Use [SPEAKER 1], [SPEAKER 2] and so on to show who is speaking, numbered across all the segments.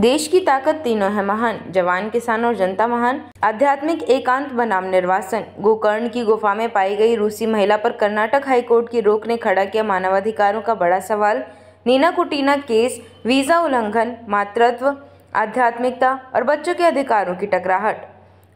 [SPEAKER 1] देश की ताकत तीनों है महान, जवान, किसान और जनता महान। आध्यात्मिक एकांत बनाम निर्वासन। गोकर्ण की गुफा में पाई गई रूसी महिला पर कर्नाटक हाईकोर्ट की रोक ने खड़ा किया मानवाधिकारों का बड़ा सवाल। नीना कुटीना केस, वीजा उल्लंघन, मातृत्व, आध्यात्मिकता और बच्चों के अधिकारों की टकराहट।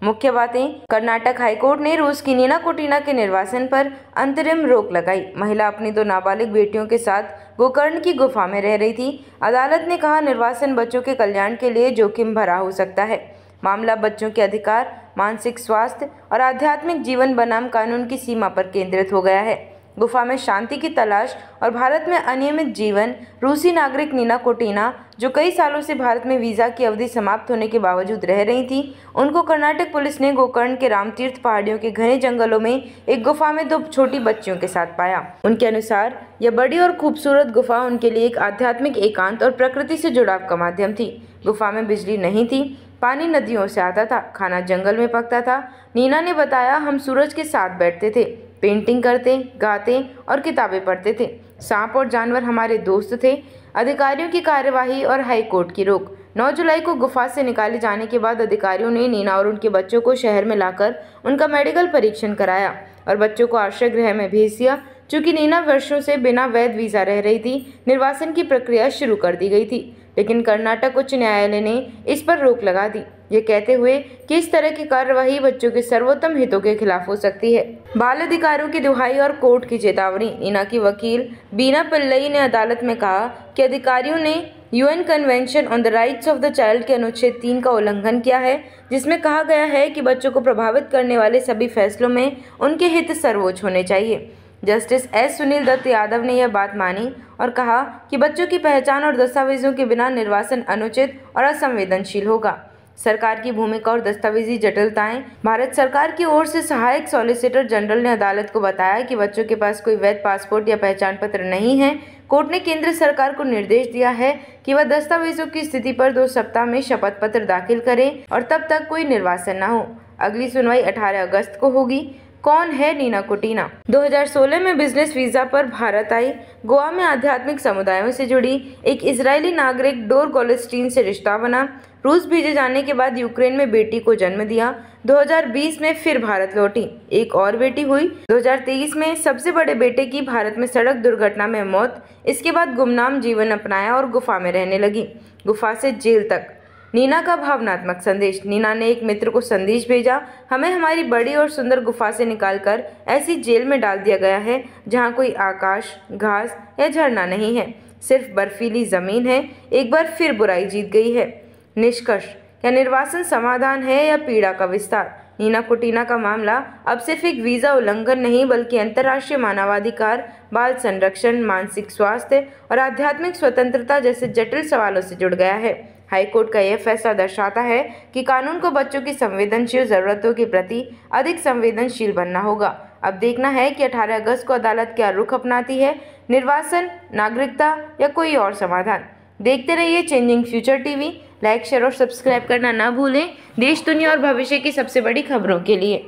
[SPEAKER 1] मुख्य बातें। कर्नाटक हाईकोर्ट ने रूस की नीना कुटीना के निर्वासन पर अंतरिम रोक लगाई। महिला अपनी 2 नाबालिग बेटियों के साथ गोकर्ण की गुफा में रह रही थी। अदालत ने कहा, निर्वासन बच्चों के कल्याण के लिए जोखिम भरा हो सकता है। मामला बच्चों के अधिकार, मानसिक स्वास्थ्य और आध्यात्मिक जीवन बनाम कानून की सीमा पर केंद्रित हो गया है। गुफा में शांति की तलाश और भारत में अनियमित जीवन। रूसी नागरिक नीना कुटीना, जो कई सालों से भारत में वीज़ा की अवधि समाप्त होने के बावजूद रह रही थी, उनको कर्नाटक पुलिस ने गोकर्ण के रामतीर्थ पहाड़ियों के घने जंगलों में एक गुफा में 2 छोटी बच्चियों के साथ पाया। उनके अनुसार यह बड़ी और खूबसूरत गुफा उनके लिए एक आध्यात्मिक एकांत और प्रकृति से जुड़ाव का माध्यम थी। गुफा में बिजली नहीं थी, पानी नदियों से आता था, खाना जंगल में पकता था। नीना ने बताया, हम सूरज के साथ बैठते थे, पेंटिंग करते, गाते और किताबें पढ़ते थे। सांप और जानवर हमारे दोस्त थे। अधिकारियों की कार्यवाही और हाईकोर्ट की रोक। 9 जुलाई को गुफा से निकाले जाने के बाद अधिकारियों ने नीना और उनके बच्चों को शहर में लाकर उनका मेडिकल परीक्षण कराया और बच्चों को आश्रय गृह में भेज दिया। चूंकि नीना वर्षों से बिना वैध वीज़ा रह रही थी, निर्वासन की प्रक्रिया शुरू कर दी गई थी, लेकिन कर्नाटक उच्च न्यायालय ने इस पर रोक लगा दी, ये कहते हुए कि इस तरह की कार्यवाही बच्चों के सर्वोत्तम हितों के खिलाफ हो सकती है। बाल अधिकारों की दुहाई और कोर्ट की चेतावनी। नीना की वकील बीना पिल्लई ने अदालत में कहा कि अधिकारियों ने UN convention on the rights of the child के अनुच्छेद 3 का उल्लंघन किया है, जिसमें कहा गया है कि बच्चों को प्रभावित करने वाले सभी फैसलों में उनके हित सर्वोच्च होने चाहिए। जस्टिस एस सुनील दत्त यादव ने यह बात मानी और कहा कि बच्चों की पहचान और दस्तावेजों के बिना निर्वासन अनुचित और असंवेदनशील होगा। सरकार की भूमिका और दस्तावेजी जटिलताएं। भारत सरकार की ओर से सहायक सॉलिसिटर जनरल ने अदालत को बताया कि बच्चों के पास कोई वैध पासपोर्ट या पहचान पत्र नहीं है। कोर्ट ने केंद्र सरकार को निर्देश दिया है कि वह दस्तावेजों की स्थिति पर 2 सप्ताह में शपथ पत्र दाखिल करे और तब तक कोई निर्वासन न हो। अगली सुनवाई 18 अगस्त को होगी। कौन है नीना कुटीना? 2016 में बिजनेस वीजा पर भारत आई। गोवा में आध्यात्मिक समुदायों से जुड़ी एक इजरायली नागरिक डोर गोल्डस्टीन से रिश्ता बना। रूस भेजे जाने के बाद यूक्रेन में बेटी को जन्म दिया। 2020 में फिर भारत लौटी, एक और बेटी हुई। 2023 में सबसे बड़े बेटे की भारत में सड़क दुर्घटना में मौत। इसके बाद गुमनाम जीवन अपनाया और गुफा में रहने लगी। गुफा से जेल तक। नीना का भावनात्मक संदेश। नीना ने एक मित्र को संदेश भेजा, हमें हमारी बड़ी और सुंदर गुफा से निकालकर ऐसी जेल में डाल दिया गया है जहां कोई आकाश, घास या झरना नहीं है, सिर्फ बर्फीली जमीन है। एक बार फिर बुराई जीत गई है। निष्कर्ष, क्या निर्वासन समाधान है या पीड़ा का विस्तार? नीना कुटीना का मामला अब सिर्फ एक वीज़ा उल्लंघन नहीं, बल्कि अंतर्राष्ट्रीय मानवाधिकार, बाल संरक्षण, मानसिक स्वास्थ्य और आध्यात्मिक स्वतंत्रता जैसे जटिल सवालों से जुड़ गया है। हाईकोर्ट का यह फैसला दर्शाता है कि कानून को बच्चों की संवेदनशील जरूरतों के प्रति अधिक संवेदनशील बनना होगा। अब देखना है कि 18 अगस्त को अदालत क्या रुख अपनाती है, निर्वासन, नागरिकता या कोई और समाधान। देखते रहिए changing future TV. Like, share और सब्सक्राइब करना ना भूलें देश, दुनिया और भविष्य की सबसे बड़ी खबरों के लिए।